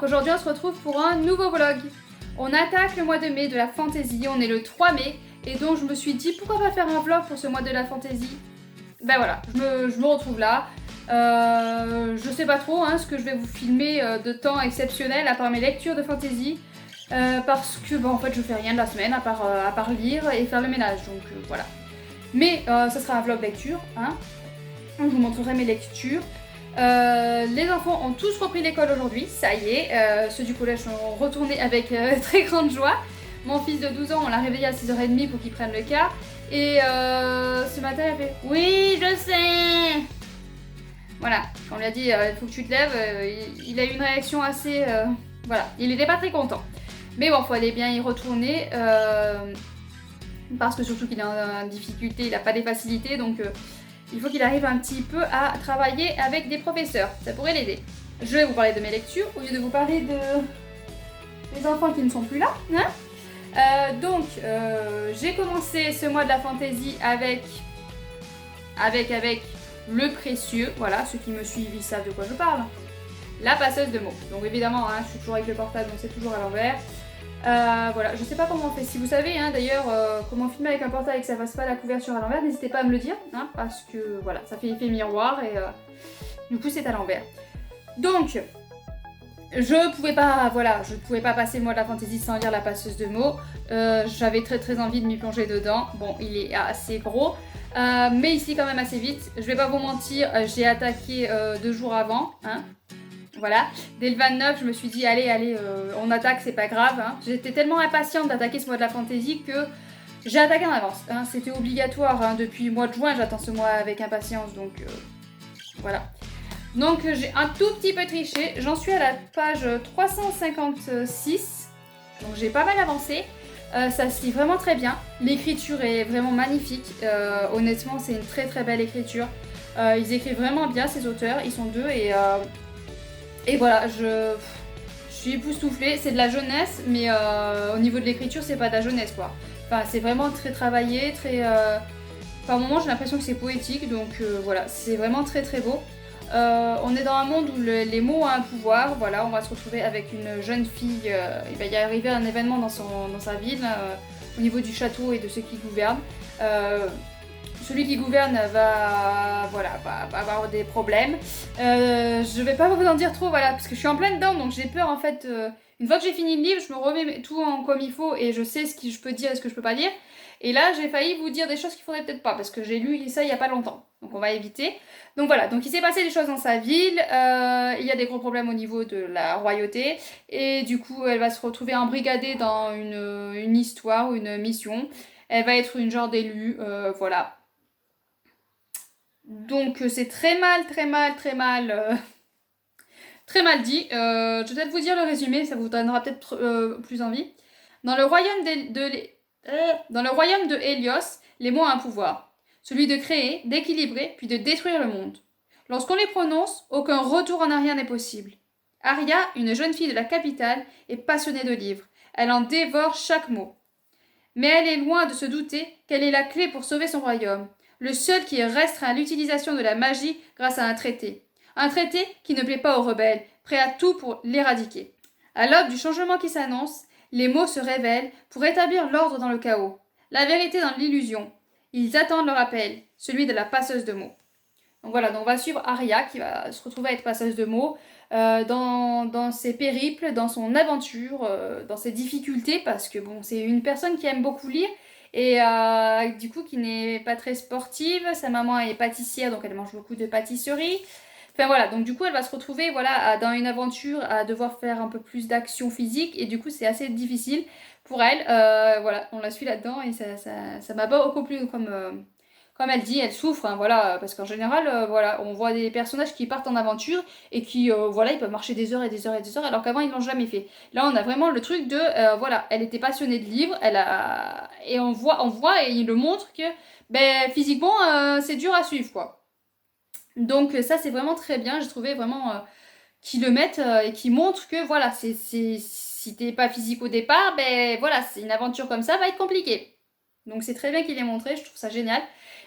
aujourd'hui on se retrouve pour un nouveau vlog. On attaque le mois de mai de la fantaisie, on est le 3 mai et donc je me suis dit pourquoi pas faire un vlog pour ce mois de la fantaisie. Ben voilà, je me retrouve là. Je sais pas trop ce que je vais vous filmer de temps exceptionnel à part mes lectures de fantaisie. Parce que en fait je fais rien de la semaine à part lire et faire le ménage, donc voilà. Mais ça sera un vlog lecture, je vous montrerai mes lectures. Les enfants ont tous repris l'école aujourd'hui, ça y est. Ceux du collège sont retournés avec très grande joie. Mon fils de 12 ans, on l'a réveillé à 6h30 pour qu'il prenne le car. Et ce matin, il a fait « Oui, je sais !» Voilà, quand on lui a dit « Il faut que tu te lèves », il a eu une réaction assez... voilà, il n'était pas très content. Mais bon, il faut aller bien y retourner. Parce que surtout qu'il est en difficulté, il n'a pas des facilités, donc... il faut qu'il arrive un petit peu à travailler avec des professeurs. Ça pourrait l'aider. Je vais vous parler de mes lectures au lieu de vous parler des enfants qui ne sont plus là. Donc, j'ai commencé ce mois de la fantaisie avec le précieux. Voilà, ceux qui me suivent, ils savent de quoi je parle. La passeuse de mots. Donc évidemment, je suis toujours avec le portable, donc c'est toujours à l'envers. Voilà, je sais pas comment on fait. Si vous savez d'ailleurs comment filmer avec un portable et que ça fasse pas la couverture à l'envers, n'hésitez pas à me le dire, parce que voilà, ça fait effet miroir et du coup c'est à l'envers. Donc, je pouvais pas passer le mois de la fantaisie sans lire la passeuse de mots. J'avais très envie de m'y plonger dedans. Bon, il est assez gros, mais ici quand même assez vite. Je vais pas vous mentir, j'ai attaqué 2 jours avant, Voilà, dès le 29, je me suis dit allez, on attaque, c'est pas grave. J'étais tellement impatiente d'attaquer ce mois de la fantaisie que j'ai attaqué en avance. C'était obligatoire, depuis le mois de juin, j'attends ce mois avec impatience, donc voilà. Donc j'ai un tout petit peu triché, j'en suis à la page 356, donc j'ai pas mal avancé. Ça se lit vraiment très bien, l'écriture est vraiment magnifique, honnêtement c'est une très belle écriture. Ils écrivent vraiment bien ces auteurs, ils sont deux et voilà, je suis époustouflée. C'est de la jeunesse, mais au niveau de l'écriture, c'est pas de la jeunesse, quoi. Enfin, c'est vraiment très travaillé, par moments, j'ai l'impression que c'est poétique, donc voilà, c'est vraiment très beau. On est dans un monde où les mots ont un pouvoir. Voilà, on va se retrouver avec une jeune fille. Il va y arriver un événement dans sa ville, au niveau du château et de ceux qui gouvernent. Celui qui gouverne va avoir des problèmes. Je vais pas vous en dire trop, voilà, parce que je suis en plein dedans, donc j'ai peur en fait. Une fois que j'ai fini le livre, je me remets tout comme il faut et je sais ce que je peux dire et ce que je peux pas dire. Et là, j'ai failli vous dire des choses qu'il faudrait peut-être pas, parce que j'ai lu ça il y a pas longtemps, donc on va éviter. Donc voilà, donc il s'est passé des choses dans sa ville, il y a des gros problèmes au niveau de la royauté, et du coup, elle va se retrouver embrigadée dans une histoire ou une mission. Elle va être une genre d'élue, voilà. Donc c'est très mal dit. Je vais peut-être vous dire le résumé, ça vous donnera peut-être plus envie. Dans le royaume de Hélios, les mots ont un pouvoir. Celui de créer, d'équilibrer, puis de détruire le monde. Lorsqu'on les prononce, aucun retour en arrière n'est possible. Arya, une jeune fille de la capitale, est passionnée de livres. Elle en dévore chaque mot. Mais elle est loin de se douter qu'elle est la clé pour sauver son royaume. Le seul qui est restreint à l'utilisation de la magie grâce à un traité. Un traité qui ne plaît pas aux rebelles, prêt à tout pour l'éradiquer. À l'aube du changement qui s'annonce, les mots se révèlent pour rétablir l'ordre dans le chaos. La vérité dans l'illusion. Ils attendent leur appel, celui de la passeuse de mots. Donc voilà, donc on va suivre Arya qui va se retrouver à être passeuse de mots dans ses périples, dans son aventure, dans ses difficultés, parce que bon, c'est une personne qui aime beaucoup lire et du coup qui n'est pas très sportive. Sa maman est pâtissière, donc elle mange beaucoup de pâtisseries. Enfin voilà, donc du coup elle va se retrouver dans une aventure à devoir faire un peu plus d'action physique et du coup c'est assez difficile pour elle. Voilà, on la suit là-dedans et ça m'a beaucoup plu comme elle dit, elle souffre, voilà, parce qu'en général, on voit des personnages qui partent en aventure et qui, ils peuvent marcher des heures et des heures et des heures, alors qu'avant ils l'ont jamais fait. Là, on a vraiment le truc de, elle était passionnée de livres, et on voit et il le montre que, physiquement, c'est dur à suivre, quoi. Donc ça, c'est vraiment très bien. J'ai trouvé vraiment qu'ils le mettent et qu'ils montrent que, voilà, si t'es pas physique au départ, c'est une aventure comme ça va être compliquée. Donc c'est très bien qu'il ait montré, je trouve ça génial.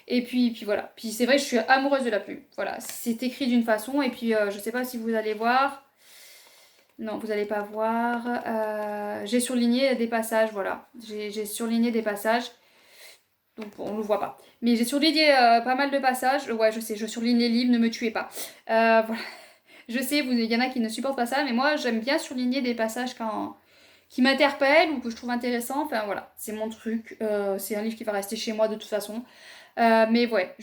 Et puis voilà. Puis c'est vrai, je suis amoureuse de la plume. Voilà, c'est écrit d'une façon. Et puis je sais pas si vous allez voir. Non, vous n'allez pas voir. J'ai surligné des passages, voilà. J'ai surligné des passages. Donc on ne le voit pas. Mais j'ai surligné pas mal de passages. Ouais, je sais, je surligne les livres, ne me tuez pas. Voilà. Je sais, il y en a qui ne supportent pas ça, mais moi j'aime bien surligner des passages qui m'interpellent ou que je trouve intéressants. Enfin voilà, c'est mon truc. C'est un livre qui va rester chez moi de toute façon. Mais ouais,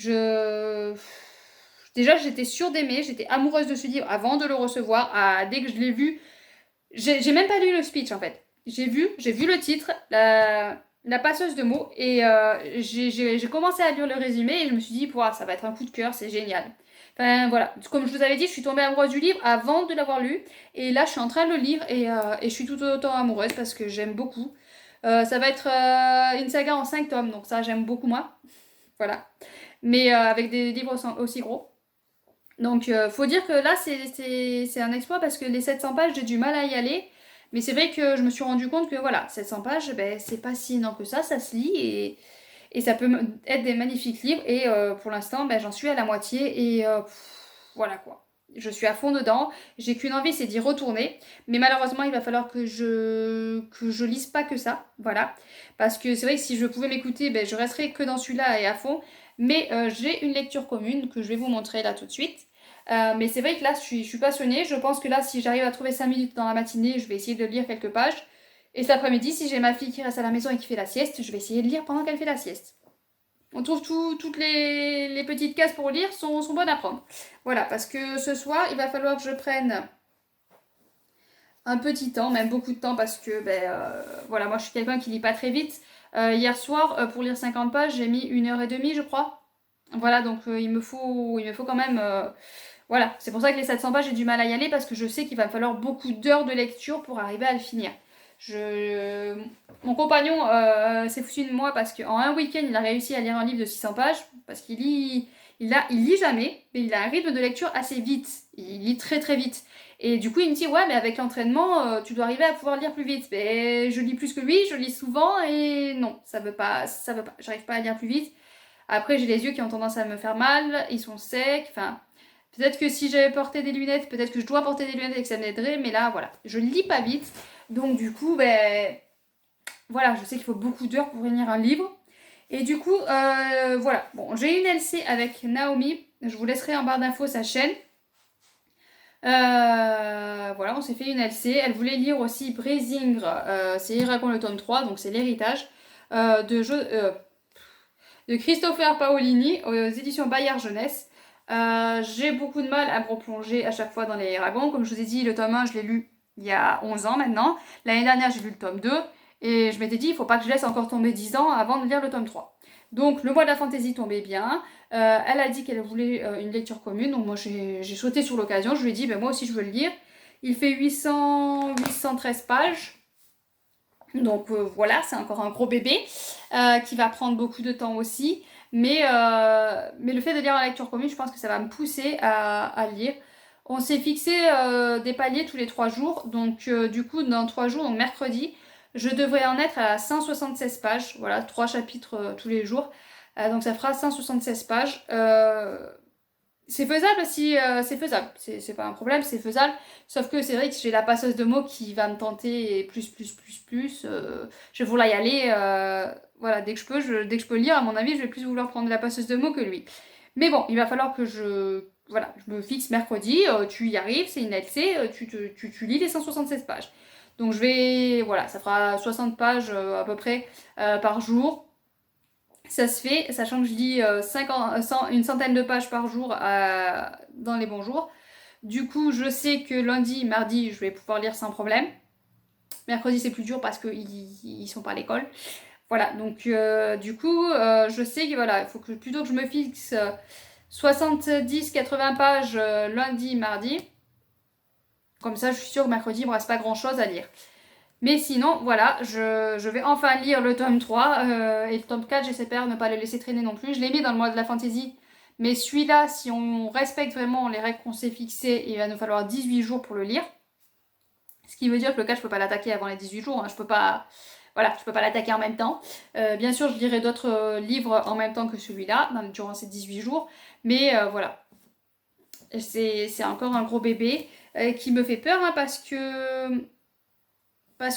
déjà j'étais sûre d'aimer, j'étais amoureuse de ce livre avant de le recevoir. Dès que je l'ai vu, j'ai même pas lu le speech en fait. J'ai vu le titre, la passeuse de mots, et j'ai commencé à lire le résumé et je me suis dit, pouah, ça va être un coup de cœur, c'est génial. Enfin voilà, comme je vous avais dit, je suis tombée amoureuse du livre avant de l'avoir lu, et là je suis en train de le lire et je suis tout autant amoureuse parce que j'aime beaucoup. Ça va être une saga en 5 tomes, donc ça j'aime beaucoup moins. Voilà. Mais avec des livres aussi gros. Donc, faut dire que là, c'est un exploit parce que les 700 pages, j'ai du mal à y aller. Mais c'est vrai que je me suis rendu compte que voilà, 700 pages, ben, c'est pas si énorme que ça se lit et ça peut être des magnifiques livres. Et pour l'instant, ben, j'en suis à la moitié et voilà quoi. Je suis à fond dedans. J'ai qu'une envie, c'est d'y retourner. Mais malheureusement, il va falloir que je lise pas que ça. Voilà. Parce que c'est vrai que si je pouvais m'écouter, ben, je resterais que dans celui-là et à fond. Mais j'ai une lecture commune que je vais vous montrer là tout de suite. Mais c'est vrai que là, je suis passionnée. Je pense que là, si j'arrive à trouver 5 minutes dans la matinée, je vais essayer de lire quelques pages. Et cet après-midi, si j'ai ma fille qui reste à la maison et qui fait la sieste, je vais essayer de lire pendant qu'elle fait la sieste. On trouve toutes les petites cases pour lire sont bonnes à prendre. Voilà, parce que ce soir, il va falloir que je prenne un petit temps, même beaucoup de temps, parce que ben, voilà, moi je suis quelqu'un qui lit pas très vite. Hier soir, pour lire 50 pages, j'ai mis 1 heure et demie, je crois. Voilà, donc il me faut quand même. Voilà, c'est pour ça que les 700 pages, j'ai du mal à y aller parce que je sais qu'il va me falloir beaucoup d'heures de lecture pour arriver à le finir. Je... Mon compagnon s'est foutu de moi parce qu'en un week-end, il a réussi à lire un livre de 600 pages parce il lit jamais, mais il a un rythme de lecture assez vite. Il lit très très vite. Et du coup, il me dit, ouais, mais avec l'entraînement, tu dois arriver à pouvoir lire plus vite. Mais je lis plus que lui, je lis souvent et non, ça veut pas. J'arrive pas à lire plus vite. Après, j'ai les yeux qui ont tendance à me faire mal, ils sont secs, enfin... Peut-être que si j'avais porté des lunettes, peut-être que je dois porter des lunettes et que ça m'aiderait, mais là, voilà, je lis pas vite. Donc, du coup, ben, voilà, je sais qu'il faut beaucoup d'heures pour lire un livre. Et du coup, voilà. Bon, j'ai une LC avec Naomi. Je vous laisserai en barre d'infos sa chaîne. Voilà, on s'est fait une LC. Elle voulait lire aussi Brisingre, c'est Eragon le tome 3, donc c'est l'héritage de Christopher Paolini aux éditions Bayard Jeunesse. J'ai beaucoup de mal à me replonger à chaque fois dans les Eragon. Comme je vous ai dit, le tome 1, je l'ai lu il y a 11 ans maintenant. L'année dernière, j'ai lu le tome 2. Et je m'étais dit, il ne faut pas que je laisse encore tomber 10 ans avant de lire le tome 3. Donc, le mois de la fantaisie tombait bien. Elle a dit qu'elle voulait une lecture commune. Donc, moi, j'ai sauté sur l'occasion. Je lui ai dit, ben, moi aussi, je veux le lire. Il fait 813 pages. Donc voilà, c'est encore un gros bébé qui va prendre beaucoup de temps aussi. Mais le fait de lire en lecture commune, je pense que ça va me pousser à lire. On s'est fixé des paliers tous les 3 jours. Donc du coup, dans 3 jours, donc mercredi, je devrais en être à 176 pages. Voilà, 3 chapitres tous les jours. Donc ça fera 176 pages. C'est faisable si c'est faisable, c'est pas un problème, c'est faisable. Sauf que c'est vrai que j'ai la passeuse de mots qui va me tenter et plus. Je vais vouloir y aller. Voilà, dès que dès que je peux lire, à mon avis, je vais plus vouloir prendre la passeuse de mots que lui. Mais bon, il va falloir que je me fixe mercredi. Tu y arrives, c'est une LC, tu lis les 176 pages. Donc voilà, ça fera 60 pages à peu près par jour. Ça se fait, sachant que je lis une centaine de pages par jour dans les bons jours. Du coup, je sais que lundi, mardi, je vais pouvoir lire sans problème. Mercredi, c'est plus dur parce qu'ils sont pas à l'école. Voilà, donc du coup, je sais que voilà, il faut plutôt que je me fixe 70-80 pages lundi, mardi. Comme ça, je suis sûre que mercredi, il me reste pas grand chose à lire. Mais sinon, voilà, je vais enfin lire le tome 3 et le tome 4, j'espère ne pas le laisser traîner non plus. Je l'ai mis dans le mois de la fantasy, mais celui-là, si on respecte vraiment les règles qu'on s'est fixées, il va nous falloir 18 jours pour le lire. Ce qui veut dire que le 4, je peux pas l'attaquer avant les 18 jours, hein. Je peux pas l'attaquer en même temps. Bien sûr, je lirai d'autres livres en même temps que celui-là, durant ces 18 jours, mais voilà. C'est encore un gros bébé qui me fait peur, hein, parce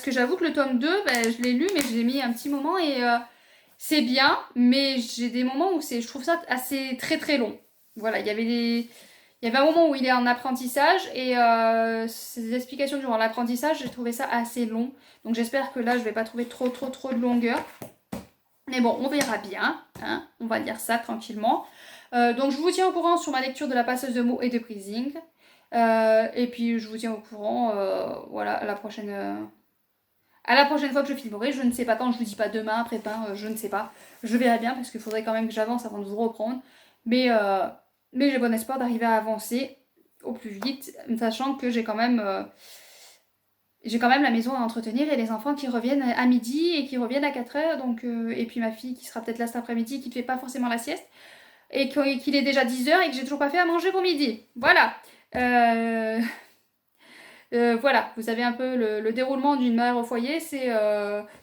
que j'avoue que le tome 2, ben, je l'ai lu, mais je l'ai mis un petit moment et c'est bien, mais j'ai des moments où je trouve ça assez très très long. Voilà, il y avait un moment où il est en apprentissage et ses explications durant l'apprentissage, j'ai trouvé ça assez long. Donc j'espère que là, je vais pas trouver trop de longueur. Mais bon, on verra bien, hein, on va lire ça tranquillement. Donc je vous tiens au courant sur ma lecture de La Passeuse de mots et de Breathing. Et puis je vous tiens au courant, voilà, à la prochaine fois que je filmerai. Je ne sais pas quand, je vous dis pas demain, après-demain, je ne sais pas. Je verrai bien parce qu'il faudrait quand même que j'avance avant de vous reprendre. Mais, euh, mais j'ai bon espoir d'arriver à avancer au plus vite, sachant que j'ai quand même la maison à entretenir et les enfants qui reviennent à midi et qui reviennent à 4h. Donc, et puis ma fille qui sera peut-être là cet après-midi, qui ne fait pas forcément la sieste. Et qu'il est déjà 10h et que j'ai toujours pas fait à manger pour midi. Voilà. Euh, voilà, vous avez un peu le déroulement d'une mère au foyer, c'est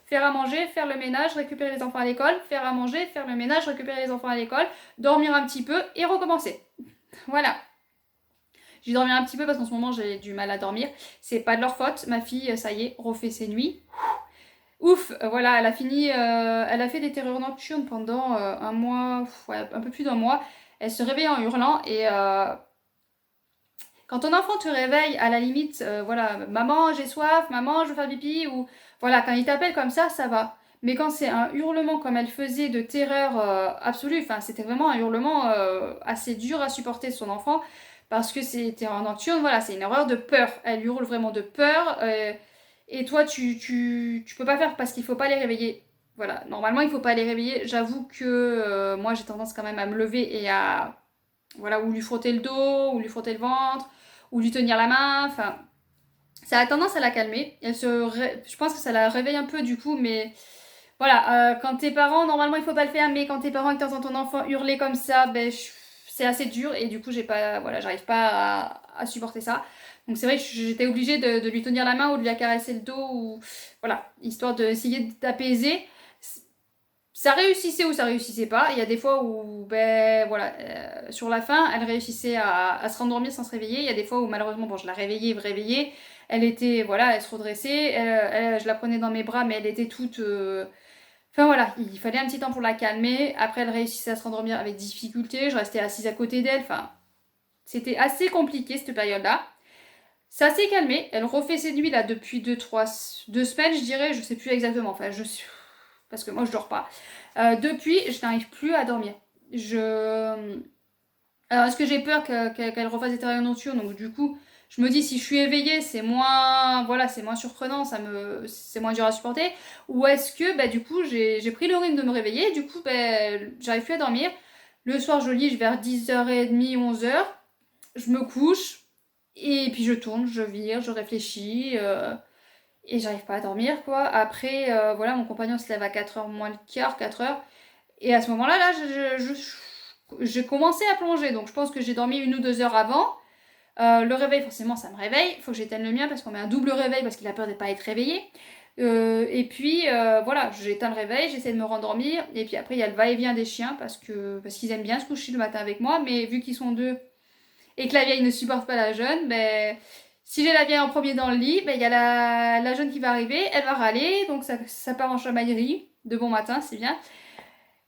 faire à manger, faire le ménage, récupérer les enfants à l'école, faire à manger, faire le ménage, récupérer les enfants à l'école, dormir un petit peu et recommencer. Voilà. J'ai dormi un petit peu parce qu'en ce moment j'ai du mal à dormir. C'est pas de leur faute, ma fille, ça y est, refait ses nuits. Ouf, voilà, elle a fini, elle a fait des terreurs nocturnes pendant un mois, ouais, un peu plus d'un mois. Elle se réveillait en hurlant et quand ton enfant te réveille, à la limite, voilà, maman, j'ai soif, maman, je veux faire pipi, ou voilà, quand il t'appelle comme ça va. Mais quand c'est un hurlement comme elle faisait de terreur absolue, enfin, c'était vraiment un hurlement assez dur à supporter de son enfant, parce que c'était en nocturne, voilà, c'est une horreur de peur. Elle hurle vraiment de peur, et toi, tu peux pas faire parce qu'il faut pas les réveiller. Voilà, normalement, il faut pas les réveiller. J'avoue que moi, j'ai tendance quand même à me lever et à, voilà, ou lui frotter le dos, ou lui frotter le ventre, ou lui tenir la main, enfin, ça a tendance à la calmer. Je pense que ça la réveille un peu du coup, mais voilà, quand tes parents, normalement il faut pas le faire, mais quand tes parents et que t'entends ton enfant hurler comme ça, ben, c'est assez dur et du coup j'ai pas, voilà, j'arrive pas à supporter ça. Donc c'est vrai que j'étais obligée de lui tenir la main ou de lui caresser le dos, ou voilà, histoire d'essayer d'apaiser. Ça réussissait ou ça réussissait pas. Il y a des fois où, ben voilà, sur la fin, elle réussissait à se rendormir sans se réveiller. Il y a des fois où malheureusement, bon, je la réveillais. Elle était, voilà, elle se redressait. Je la prenais dans mes bras, mais elle était toute. Enfin voilà, il fallait un petit temps pour la calmer. Après, elle réussissait à se rendormir avec difficulté. Je restais assise à côté d'elle. Enfin, c'était assez compliqué cette période-là. Ça s'est calmé. Elle refait ses nuits là depuis 2 semaines, je dirais. Je sais plus exactement. Enfin, parce que moi je dors pas. Depuis, je n'arrive plus à dormir. Alors, est-ce que j'ai peur qu'elle refasse des terreurs nocturnes? Donc, du coup, je me dis, si je suis éveillée, c'est moins, voilà, c'est moins surprenant, c'est moins dur à supporter. Ou est-ce que, bah, du coup, j'ai pris le rythme de me réveiller, du coup, bah, j'arrive plus à dormir. Le soir, je lis vers 10h30, 11h. Je me couche, et puis je tourne, je vire, je réfléchis. Et j'arrive pas à dormir, quoi. Après, voilà, mon compagnon se lève à 4h moins le quart, 4h. Et à ce moment-là, là, j'ai commencé à plonger. Donc je pense que j'ai dormi 1 ou 2 heures avant. Le réveil, forcément, ça me réveille. Il faut que j'éteigne le mien parce qu'on met un double réveil parce qu'il a peur de ne pas être réveillé. Et puis, voilà, j'éteins le réveil, j'essaie de me rendormir. Et puis après, il y a le va-et-vient des chiens parce qu'ils aiment bien se coucher le matin avec moi. Mais vu qu'ils sont deux et que la vieille ne supporte pas la jeune, ben, si j'ai la vieille en premier dans le lit, ben, il y a la jeune qui va arriver, elle va râler, donc ça part en chamaillerie. De bon matin, c'est bien.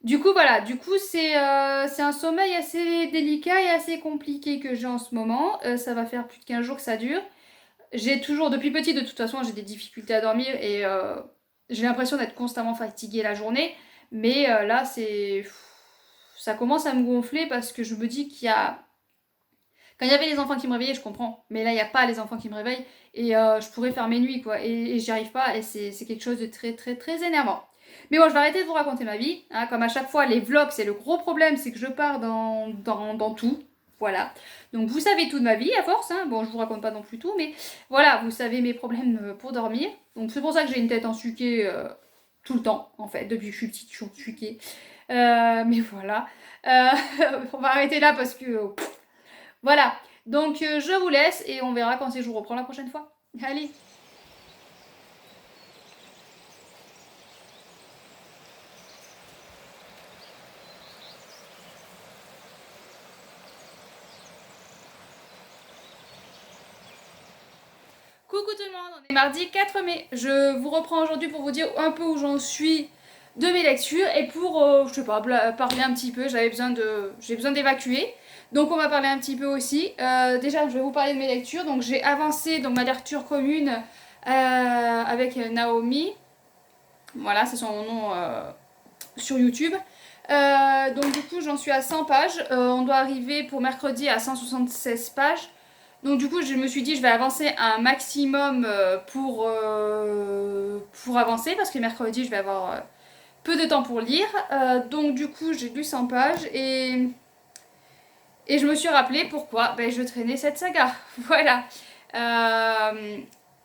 Du coup, voilà, c'est un sommeil assez délicat et assez compliqué que j'ai en ce moment. Ça va faire plus de 15 jours que ça dure. J'ai toujours, depuis petit, de toute façon, j'ai des difficultés à dormir et j'ai l'impression d'être constamment fatiguée la journée. Mais là, ça commence à me gonfler parce que je me dis qu'il y a quand il y avait les enfants qui me réveillaient, je comprends. Mais là, il n'y a pas les enfants qui me réveillent. Et je pourrais faire mes nuits, quoi. Et j'y arrive pas. Et c'est quelque chose de très, très, très énervant. Mais bon, je vais arrêter de vous raconter ma vie. Hein. Comme à chaque fois, les vlogs, c'est le gros problème. C'est que je pars dans tout. Voilà. Donc, vous savez tout de ma vie, à force. Hein. Bon, je vous raconte pas non plus tout. Mais voilà, vous savez mes problèmes pour dormir. Donc, c'est pour ça que j'ai une tête en suquet tout le temps, en fait. Depuis que je suis petite, je suis en suquet. Mais voilà. Euh, on va arrêter là parce que... voilà, donc je vous laisse et on verra quand c'est je vous reprends la prochaine fois. Allez! Coucou tout le monde, on est mardi 4 mai. Je vous reprends aujourd'hui pour vous dire un peu où j'en suis de mes lectures et pour, je sais pas, parler un petit peu. J'ai besoin d'évacuer. Donc on va parler un petit peu aussi. Déjà, je vais vous parler de mes lectures. Donc j'ai avancé dans ma lecture commune avec Naomi. Voilà, c'est son nom sur YouTube. Donc du coup, j'en suis à 100 pages. On doit arriver pour mercredi à 176 pages. Donc du coup, je me suis dit, je vais avancer un maximum pour avancer, parce que mercredi, je vais avoir peu de temps pour lire. Donc du coup, j'ai lu 100 pages et je me suis rappelé pourquoi je traînais cette saga. Voilà.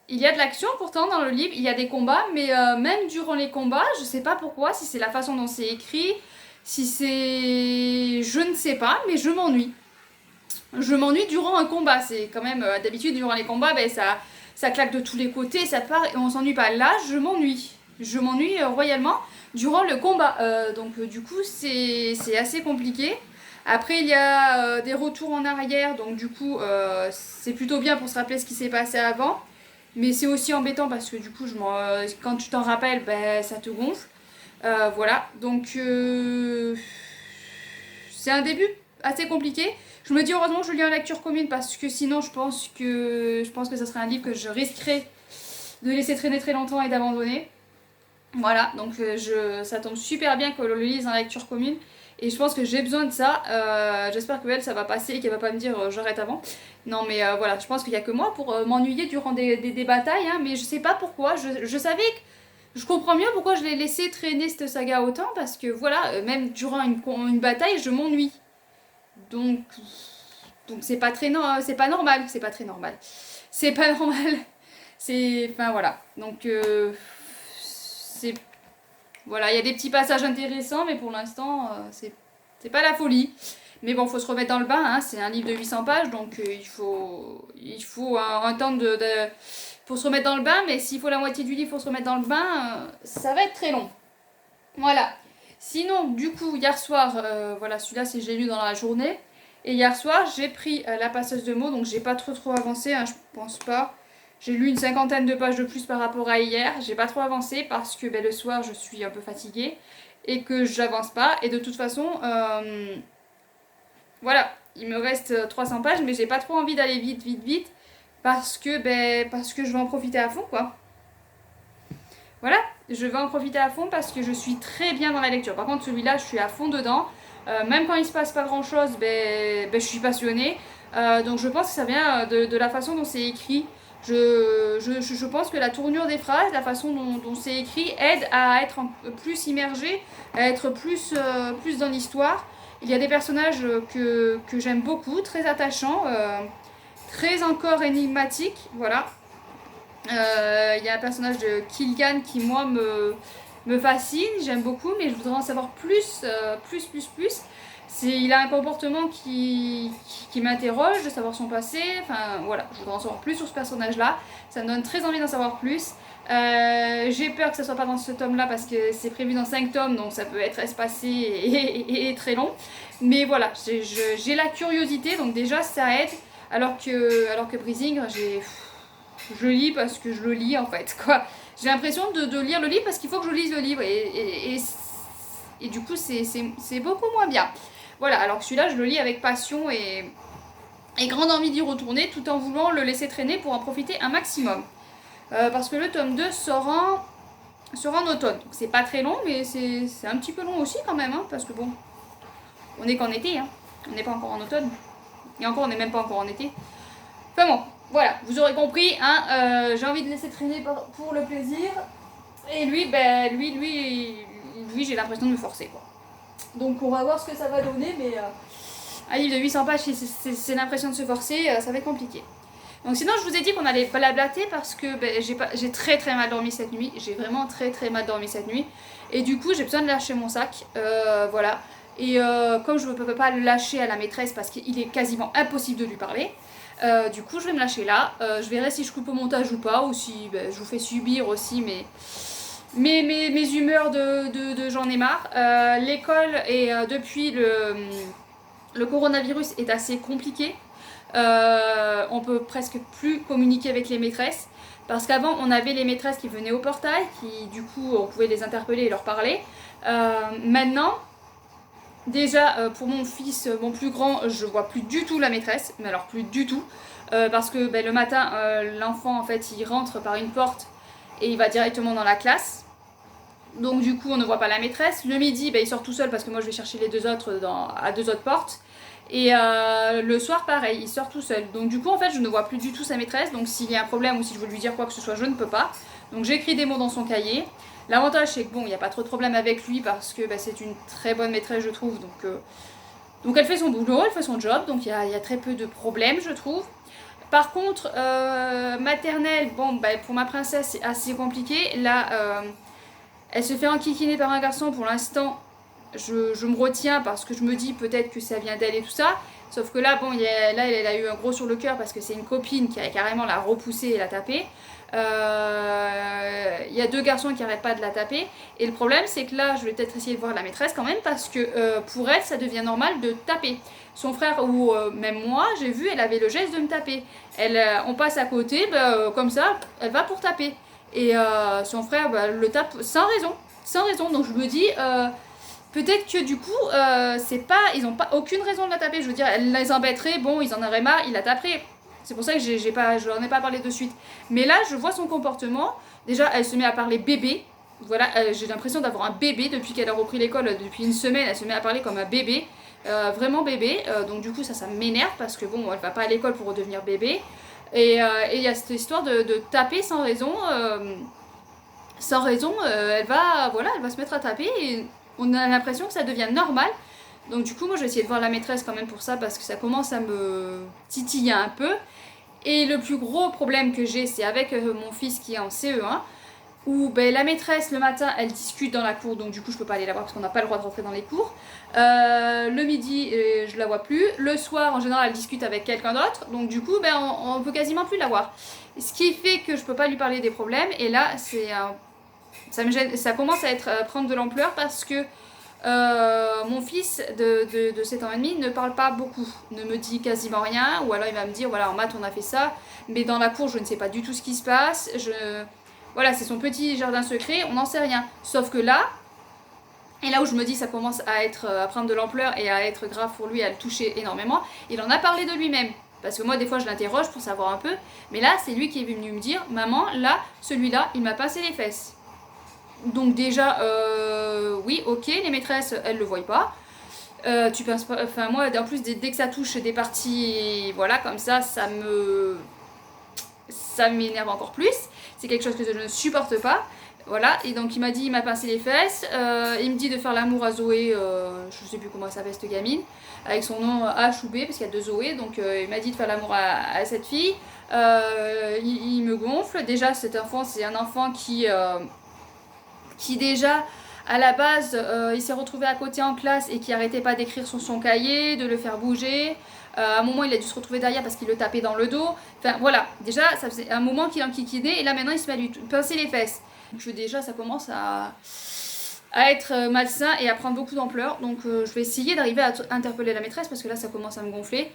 Il y a de l'action pourtant dans le livre, il y a des combats, mais même durant les combats, je sais pas pourquoi, si c'est la façon dont c'est écrit, si c'est... je ne sais pas, mais je m'ennuie. Je m'ennuie durant un combat, c'est quand même, d'habitude durant les combats, ça claque de tous les côtés, ça part et on s'ennuie pas. Là, je m'ennuie. Je m'ennuie royalement durant le combat. Donc du coup, c'est assez compliqué. Après, il y a des retours en arrière, donc du coup, c'est plutôt bien pour se rappeler ce qui s'est passé avant. Mais c'est aussi embêtant parce que du coup, quand tu t'en rappelles, ça te gonfle. Voilà, donc c'est un début assez compliqué. Je me dis heureusement que je lis en lecture commune parce que sinon je pense que ça serait un livre que je risquerais de laisser traîner très longtemps et d'abandonner. Voilà, donc ça tombe super bien que l'on le lise en lecture commune et je pense que j'ai besoin de ça. J'espère que elle, ça va passer et qu'elle va pas me dire j'arrête avant. Non mais voilà, je pense qu'il n'y a que moi pour m'ennuyer durant des batailles, hein, mais je sais pas pourquoi. Je savais que je comprends mieux pourquoi je l'ai laissé traîner cette saga autant parce que voilà, même durant une bataille, je m'ennuie. Donc c'est pas très c'est pas normal, c'est pas très normal. C'est pas normal. Enfin voilà. Donc c'est voilà, il y a des petits passages intéressants mais pour l'instant c'est pas la folie. Mais bon, faut se remettre dans le bain, hein. C'est un livre de 800 pages donc il faut un temps pour se remettre dans le bain, mais s'il faut la moitié du livre pour se remettre dans le bain, ça va être très long. Voilà. Sinon, du coup, hier soir, voilà, celui-là, j'ai lu dans la journée. Et hier soir, j'ai pris la passeuse de mots, donc j'ai pas trop avancé, hein, je pense pas. J'ai lu une 50aine de pages de plus par rapport à hier. J'ai pas trop avancé parce que le soir, je suis un peu fatiguée et que j'avance pas. Et de toute façon, voilà, il me reste 300 pages, mais j'ai pas trop envie d'aller vite parce que je vais en profiter à fond, quoi. Voilà, je vais en profiter à fond parce que je suis très bien dans la lecture. Par contre, celui-là, je suis à fond dedans. Même quand il se passe pas grand-chose, je suis passionnée. Donc je pense que ça vient de la façon dont c'est écrit. Je pense que la tournure des phrases, la façon dont c'est écrit, aide à être plus immergé, à être plus dans l'histoire. Il y a des personnages que j'aime beaucoup, très attachants, très encore énigmatiques, voilà. Il y a un personnage de Kilgan qui moi me fascine, j'aime beaucoup, mais je voudrais en savoir plus. Il a un comportement qui m'interroge, de savoir son passé, enfin voilà, je voudrais en savoir plus sur ce personnage là, ça me donne très envie d'en savoir plus. J'ai peur que ça soit pas dans ce tome là parce que c'est prévu dans 5 tomes, donc ça peut être espacé et très long, mais voilà, j'ai la curiosité, donc déjà ça aide, alors que Brising, je lis parce que je le lis en fait, quoi. J'ai l'impression de lire le livre parce qu'il faut que je lise le livre et du coup c'est beaucoup moins bien. Voilà, alors que celui-là je le lis avec passion et grande envie d'y retourner tout en voulant le laisser traîner pour en profiter un maximum. Parce que le tome 2 sort en automne. C'est pas très long mais c'est un petit peu long aussi quand même, hein, parce que bon, on est qu'en été, hein. On n'est pas encore en automne. Et encore on n'est même pas encore en été. Enfin bon. Voilà, vous aurez compris, hein, j'ai envie de laisser traîner pour le plaisir. Et lui, lui j'ai l'impression de me forcer, quoi. Donc on va voir ce que ça va donner, mais un livre de 800 pages, c'est l'impression de se forcer, ça va être compliqué. Donc sinon, je vous ai dit qu'on allait blablater parce que j'ai très mal dormi cette nuit. J'ai vraiment très mal dormi cette nuit. Et du coup, j'ai besoin de lâcher mon sac, voilà. Et comme je ne peux pas le lâcher à la maîtresse parce qu'il est quasiment impossible de lui parler, du coup je vais me lâcher là, je verrai si je coupe au montage ou pas, ou si je vous fais subir aussi mes humeurs de j'en ai marre. L'école est depuis le coronavirus est assez compliqué. On peut presque plus communiquer avec les maîtresses. Parce qu'avant, on avait les maîtresses qui venaient au portail, qui du coup, on pouvait les interpeller et leur parler. Maintenant, déjà, pour mon fils, mon plus grand, je vois plus du tout la maîtresse, mais alors plus du tout. Parce que ben, le matin, l'enfant, en fait, il rentre par une porte et il va directement dans la classe. Donc du coup, on ne voit pas la maîtresse. Le midi, ben, il sort tout seul parce que moi, je vais chercher les deux autres à deux autres portes. Et le soir, pareil, il sort tout seul. Donc du coup, en fait, je ne vois plus du tout sa maîtresse. Donc s'il y a un problème ou si je veux lui dire quoi que ce soit, je ne peux pas. Donc j'écris des mots dans son cahier. L'avantage, c'est que bon, il n'y a pas trop de problème avec lui parce que bah, c'est une très bonne maîtresse, je trouve. Donc elle fait son boulot, elle fait son job. Donc il y a très peu de problèmes, je trouve. Par contre, maternelle, bon, bah, pour ma princesse, c'est assez compliqué. Là, elle se fait enquiquiner par un garçon pour l'instant. Je me retiens parce que je me dis peut-être que ça vient d'elle et tout ça. Sauf que là, bon, là, elle a eu un gros sur le cœur parce que c'est une copine qui a carrément la repoussée et la tapée. Il y a deux garçons qui n'arrêtent pas de la taper. Et le problème, c'est que là, je vais peut-être essayer de voir la maîtresse quand même parce que pour elle, ça devient normal de taper. Son frère ou même moi, j'ai vu, elle avait le geste de me taper. On passe à côté, comme ça, elle va pour taper. Et son frère le tape sans raison. Sans raison. Donc je me dis... peut-être que du coup, ils n'ont pas aucune raison de la taper. Je veux dire, elle les embêterait, bon, ils en auraient marre, ils la taperaient. C'est pour ça que je leur ai pas parlé de suite. Mais là, je vois son comportement. Déjà, elle se met à parler bébé. Voilà, j'ai l'impression d'avoir un bébé depuis qu'elle a repris l'école. Depuis une semaine, elle se met à parler comme un bébé. Vraiment bébé. Donc du coup, ça m'énerve parce que bon, elle va pas à l'école pour redevenir bébé. Et il y a cette histoire de taper sans raison. Sans raison, elle va se mettre à taper et on a l'impression que ça devient normal. Donc du coup, moi, je vais essayer de voir la maîtresse quand même pour ça parce que ça commence à me titiller un peu. Et le plus gros problème que j'ai, c'est avec mon fils qui est en CE1, où ben, la maîtresse, le matin, elle discute dans la cour, donc du coup, je peux pas aller la voir parce qu'on n'a pas le droit de rentrer dans les cours. Le midi, je la vois plus. Le soir, en général, elle discute avec quelqu'un d'autre, donc du coup, ben, on peut quasiment plus la voir. Ce qui fait que je peux pas lui parler des problèmes, et là, ça me gêne, ça commence à prendre de l'ampleur parce que mon fils de 7 ans et demi ne parle pas beaucoup, ne me dit quasiment rien, ou alors il va me dire voilà en maths on a fait ça, mais dans la cour je ne sais pas du tout ce qui se passe, voilà c'est son petit jardin secret, on n'en sait rien. Sauf que là, et là où je me dis ça commence à prendre de l'ampleur et à être grave pour lui, à le toucher énormément, il en a parlé de lui-même. Parce que moi des fois je l'interroge pour savoir un peu, mais là c'est lui qui est venu me dire maman là, celui-là il m'a passé les fesses. Donc déjà, oui, ok, les maîtresses, elles le voient pas. Tu penses pas, enfin moi, en plus dès que ça touche des parties, voilà, comme ça m'énerve encore plus. C'est quelque chose que je ne supporte pas. Voilà, et donc il m'a pincé les fesses. Il me dit de faire l'amour à Zoé, je sais plus comment ça s'appelle cette gamine, avec son nom H ou B, parce qu'il y a deux Zoé. Donc il m'a dit de faire l'amour à cette fille. Il me gonfle. Déjà, cet enfant, c'est un enfant qui déjà à la base il s'est retrouvé à côté en classe et qui arrêtait pas d'écrire sur son cahier, de le faire bouger. À un moment il a dû se retrouver derrière parce qu'il le tapait dans le dos. Enfin voilà, déjà ça faisait un moment qu'il enquiquinait et là maintenant il se met à lui pincer les fesses. Donc déjà ça commence à être malsain et à prendre beaucoup d'ampleur. Donc je vais essayer d'arriver à interpeller la maîtresse parce que là ça commence à me gonfler.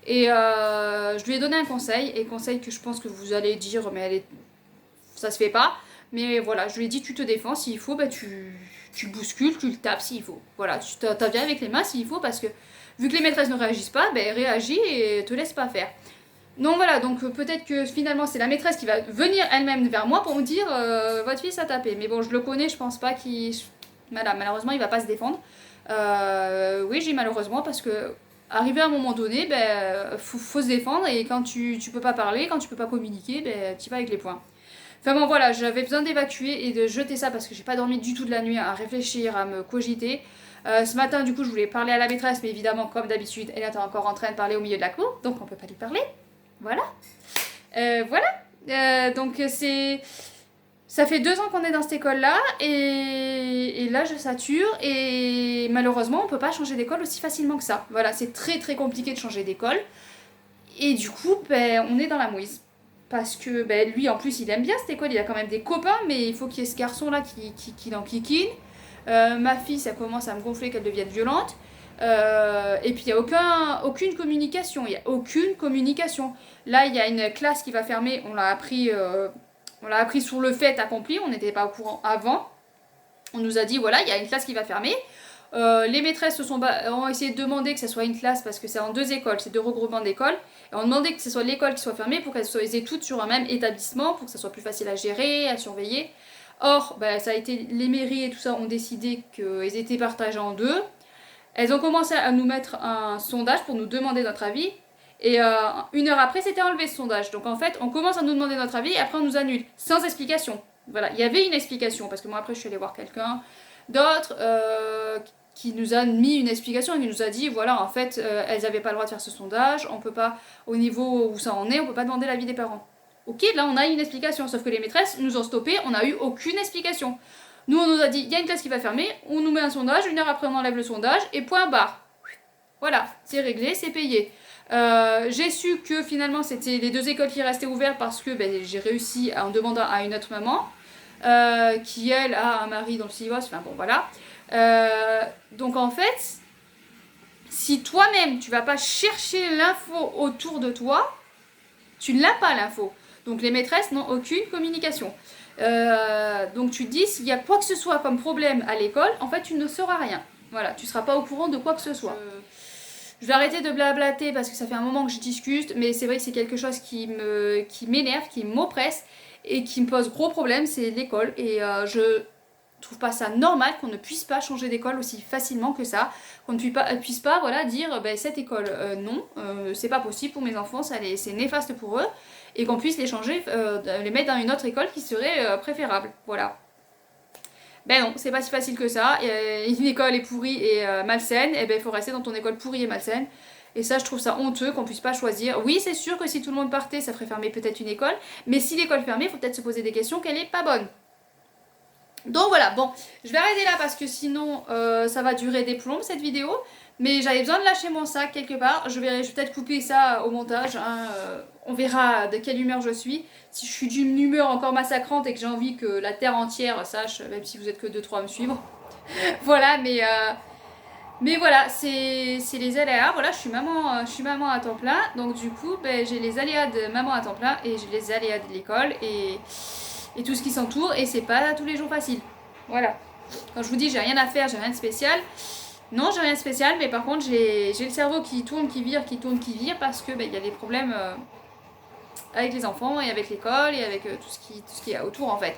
Et je lui ai donné un conseil, et conseil que je pense que vous allez dire mais ça se fait pas. Mais voilà, je lui ai dit tu te défends s'il faut, tu bouscules, tu le tapes s'il faut. Voilà, tu t'en avec les mains s'il faut parce que vu que les maîtresses ne réagissent pas, réagis et te laisse pas faire. Donc voilà, donc peut-être que finalement c'est la maîtresse qui va venir elle-même vers moi pour me dire votre fils a tapé. Mais bon, je le connais, je pense pas qu'il... Voilà, malheureusement il va pas se défendre. Oui, j'ai malheureusement parce que arrivé à un moment donné, faut se défendre et quand tu peux pas parler, quand tu peux pas communiquer, tu vas avec les poings. Enfin bon voilà, j'avais besoin d'évacuer et de jeter ça parce que j'ai pas dormi du tout de la nuit à réfléchir, à me cogiter. Ce matin du coup je voulais parler à la maîtresse mais évidemment comme d'habitude elle était encore en train de parler au milieu de la cour donc on peut pas lui parler. Voilà. Donc ça fait 2 ans qu'on est dans cette école là et là je sature et malheureusement on peut pas changer d'école aussi facilement que ça. Voilà, c'est très très compliqué de changer d'école et du coup on est dans la mouise. Parce que lui en plus il aime bien cette école, il a quand même des copains, mais il faut qu'il y ait ce garçon là qui l'enquiquine. Ma fille ça commence à me gonfler qu'elle devienne violente. Et puis il n'y a aucune communication, il n'y a aucune communication. Là, il y a une classe qui va fermer, on l'a appris sur le fait accompli, on n'était pas au courant avant. On nous a dit, voilà, il y a une classe qui va fermer. Les maîtresses ont essayé de demander que ce soit une classe parce que c'est en 2 écoles, c'est 2 regroupements d'écoles. Et on demandait que ce soit l'école qui soit fermée pour qu'elles aient toutes sur un même établissement, pour que ça soit plus facile à gérer, à surveiller. Or, ça a été, les mairies et tout ça ont décidé qu'elles étaient partagées en 2. Elles ont commencé à nous mettre un sondage pour nous demander notre avis. Et 1 heure après, c'était enlevé ce sondage. Donc en fait, on commence à nous demander notre avis et après on nous annule, sans explication. Voilà, il y avait une explication, parce que moi après je suis allée voir quelqu'un d'autre qui nous a mis une explication et qui nous a dit, voilà, en fait, elles n'avaient pas le droit de faire ce sondage, on peut pas, au niveau où ça en est, on peut pas demander l'avis des parents. Ok, là on a une explication, sauf que les maîtresses nous ont stoppé, on n'a eu aucune explication. Nous on nous a dit, il y a une classe qui va fermer, on nous met un sondage, 1 heure après on enlève le sondage, et point barre. Voilà, c'est réglé, c'est payé. J'ai su que finalement c'était les 2 écoles qui restaient ouvertes parce que j'ai réussi en demandant à une autre maman qui elle a un mari dans le CIVOS, enfin bon voilà. Donc en fait, si toi-même tu vas pas chercher l'info autour de toi, tu ne l'as pas l'info. Donc les maîtresses n'ont aucune communication. Donc tu te dis, s'il y a quoi que ce soit comme problème à l'école, en fait tu ne sauras rien. Voilà, tu ne seras pas au courant de quoi que ce soit. Je vais arrêter de blablater parce que ça fait un moment que je discute, mais c'est vrai que c'est quelque chose qui m'énerve, qui m'oppresse et qui me pose gros problème, c'est l'école. Et je trouve pas ça normal qu'on ne puisse pas changer d'école aussi facilement que ça, qu'on ne puisse pas voilà, dire cette école non, c'est pas possible pour mes enfants, c'est néfaste pour eux, et qu'on puisse les changer, les mettre dans une autre école qui serait préférable. Voilà. Ben non, c'est pas si facile que ça. Une école est pourrie et malsaine, et ben il faut rester dans ton école pourrie et malsaine. Et ça, je trouve ça honteux qu'on puisse pas choisir. Oui, c'est sûr que si tout le monde partait, ça ferait fermer peut-être une école. Mais si l'école fermait, il faut peut-être se poser des questions qu'elle est pas bonne. Donc voilà, bon, je vais arrêter là parce que sinon ça va durer des plombs cette vidéo. Mais j'avais besoin de lâcher mon sac quelque part. Je vais peut-être couper ça au montage. Hein, on verra de quelle humeur je suis. Si je suis d'une humeur encore massacrante et que j'ai envie que la terre entière sache, même si vous êtes que 2-3 à me suivre. Voilà, mais voilà, c'est les aléas. Voilà, je suis maman à temps plein. Donc du coup, j'ai les aléas de maman à temps plein et j'ai les aléas de l'école et tout ce qui s'entoure. Et c'est pas tous les jours facile. Voilà. Quand je vous dis j'ai rien à faire, j'ai rien de spécial. Non, j'ai rien de spécial, mais par contre j'ai le cerveau qui tourne, qui vire, parce que y a des problèmes avec les enfants et avec l'école et avec tout ce qui est autour en fait.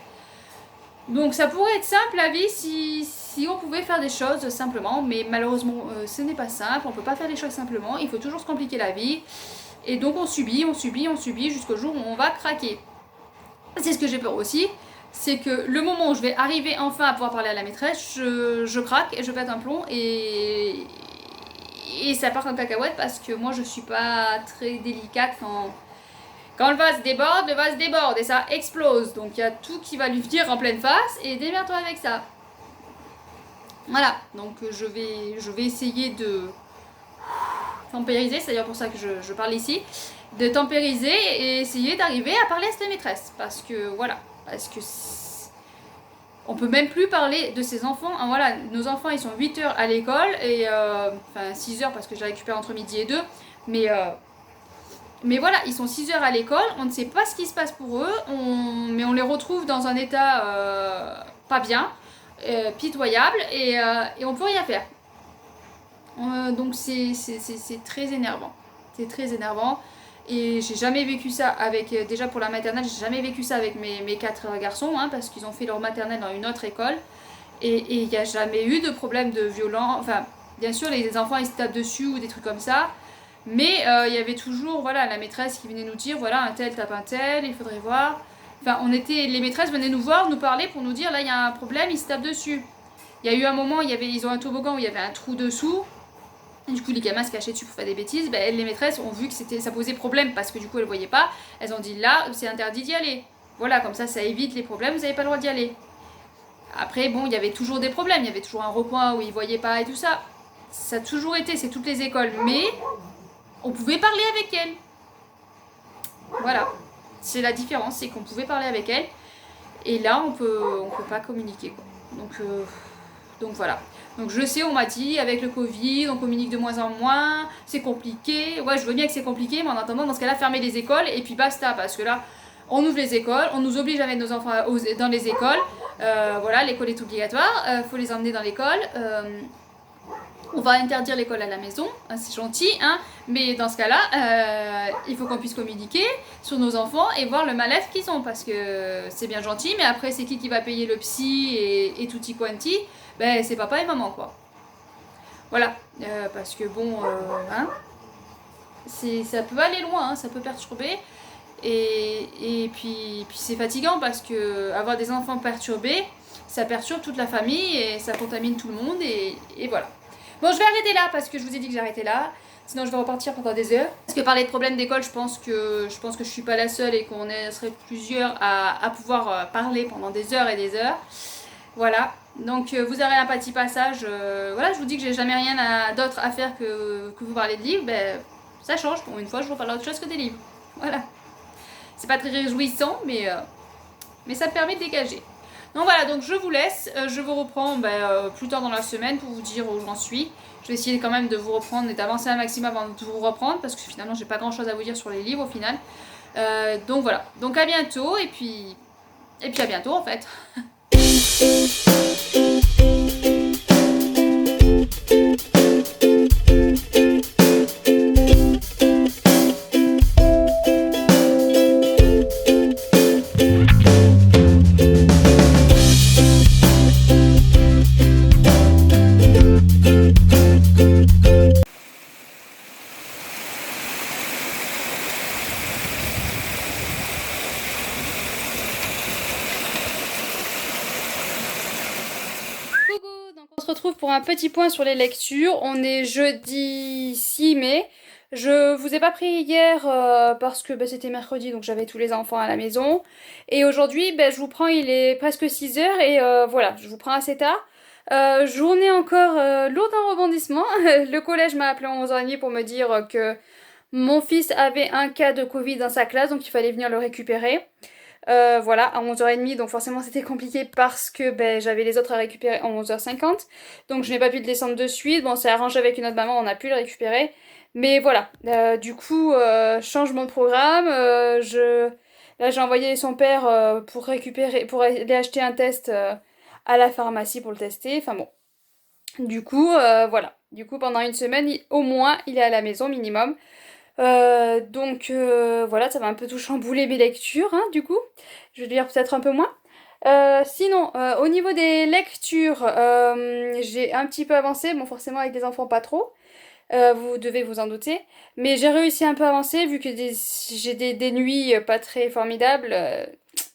Donc ça pourrait être simple la vie si on pouvait faire des choses simplement, mais malheureusement ce n'est pas simple, on peut pas faire les choses simplement, il faut toujours se compliquer la vie. Et donc on subit jusqu'au jour où on va craquer. C'est ce que j'ai peur aussi. C'est que le moment où je vais arriver enfin à pouvoir parler à la maîtresse, je craque et je pète un plomb et ça part en cacahuète parce que moi je suis pas très délicate quand le vase déborde et ça explose. Donc il y a tout qui va lui venir en pleine face et démerde-toi avec ça. Voilà, donc je vais essayer de tempériser, c'est d'ailleurs pour ça que je parle ici, de tempériser et essayer d'arriver à parler à cette maîtresse. Parce que voilà. Parce que on peut même plus parler de ses enfants. Voilà, nos enfants ils sont 8 heures à l'école et enfin 6 heures parce que je les récupère entre midi et 2. Mais voilà, ils sont 6 heures à l'école, on ne sait pas ce qui se passe pour eux, mais on les retrouve dans un état pas bien, pitoyable et on peut rien faire. Donc c'est très énervant. C'est très énervant. Et j'ai jamais vécu ça avec, déjà pour la maternelle, j'ai jamais vécu ça avec mes 4 garçons, hein, parce qu'ils ont fait leur maternelle dans une autre école. Et il n'y a jamais eu de problème de violence. Enfin, bien sûr, les enfants ils se tapent dessus ou des trucs comme ça. Mais il y avait toujours voilà, la maîtresse qui venait nous dire, voilà, un tel tape un tel, il faudrait voir. Enfin, les maîtresses venaient nous voir, nous parler pour nous dire, là, il y a un problème, ils se tapent dessus. Il y a eu un moment, ils ont un toboggan où il y avait un trou dessous. Du coup, les gamins se cachaient dessus pour faire des bêtises. Les maîtresses ont vu que ça posait problème parce que du coup, elles ne voyaient pas. Elles ont dit là, c'est interdit d'y aller. Voilà, comme ça évite les problèmes, vous n'avez pas le droit d'y aller. Après, bon, il y avait toujours des problèmes. Il y avait toujours un recoin où ils ne voyaient pas et tout ça. Ça a toujours été, c'est toutes les écoles. Mais on pouvait parler avec elles. Voilà. C'est la différence, c'est qu'on pouvait parler avec elles. Et là, on peut pas communiquer, quoi. Donc voilà. Donc je sais, on m'a dit, avec le Covid, on communique de moins en moins, c'est compliqué. Ouais, je veux bien que c'est compliqué, mais en attendant, dans ce cas-là, fermer les écoles et puis basta, parce que là, on ouvre les écoles, on nous oblige à mettre nos enfants dans les écoles. Voilà, l'école est obligatoire, faut les emmener dans l'école. On va interdire l'école à la maison, hein, c'est gentil, hein, mais dans ce cas-là, il faut qu'on puisse communiquer sur nos enfants et voir le mal-être qu'ils ont, parce que c'est bien gentil, mais après c'est qui va payer le psy et tutti quanti? Ben c'est papa et maman, quoi. Voilà, parce que bon, hein, ça peut aller loin, hein, ça peut perturber, puis c'est fatigant, parce que avoir des enfants perturbés, ça perturbe toute la famille et ça contamine tout le monde, et voilà. Bon, je vais arrêter là parce que je vous ai dit que j'arrêtais là. Sinon, je vais repartir pendant des heures. Parce que parler de problèmes d'école, je pense que je suis pas la seule et qu'on serait plusieurs à pouvoir parler pendant des heures et des heures. Voilà. Donc, vous aurez un petit passage. Voilà, je vous dis que j'ai jamais rien d'autre à faire que vous parler de livres. Ben, ça change. Pour une fois, je vous parle d'autre chose que des livres. Voilà. C'est pas très réjouissant, mais ça me permet de dégager. Donc voilà, donc je vous laisse, je vous reprends plus tard dans la semaine pour vous dire où j'en suis. Je vais essayer quand même de vous reprendre et d'avancer un maximum avant de vous reprendre, parce que finalement j'ai pas grand chose à vous dire sur les livres au final. Donc voilà, donc à bientôt et puis à bientôt en fait. On se retrouve pour un petit point sur les lectures. On est jeudi 6 mai. Je vous ai pas pris hier parce que c'était mercredi, donc j'avais tous les enfants à la maison. Et aujourd'hui, je vous prends, il est presque 6 heures et voilà, je vous prends assez tard. Journée encore lourde en rebondissement. Le collège m'a appelé à 11h30 pour me dire que mon fils avait un cas de Covid dans sa classe, donc il fallait venir le récupérer. Voilà, à 11h30, donc forcément c'était compliqué parce que j'avais les autres à récupérer à 11h50. Donc je n'ai pas pu le descendre de suite. Bon, c'est arrangé avec une autre maman, on a pu le récupérer. Mais voilà, du coup, changement de programme. Là, j'ai envoyé son père pour aller acheter un test à la pharmacie pour le tester. Enfin bon. Du coup, voilà. Du coup, pendant une semaine, au moins, il est à la maison minimum. Donc voilà, ça va un peu tout chambouler mes lectures, hein, du coup. Je vais lire peut-être un peu moins. Sinon, au niveau des lectures, j'ai un petit peu avancé. Bon, forcément, avec des enfants, pas trop. Vous devez vous en douter. Mais j'ai réussi un peu à avancer, vu que j'ai des nuits pas très formidables.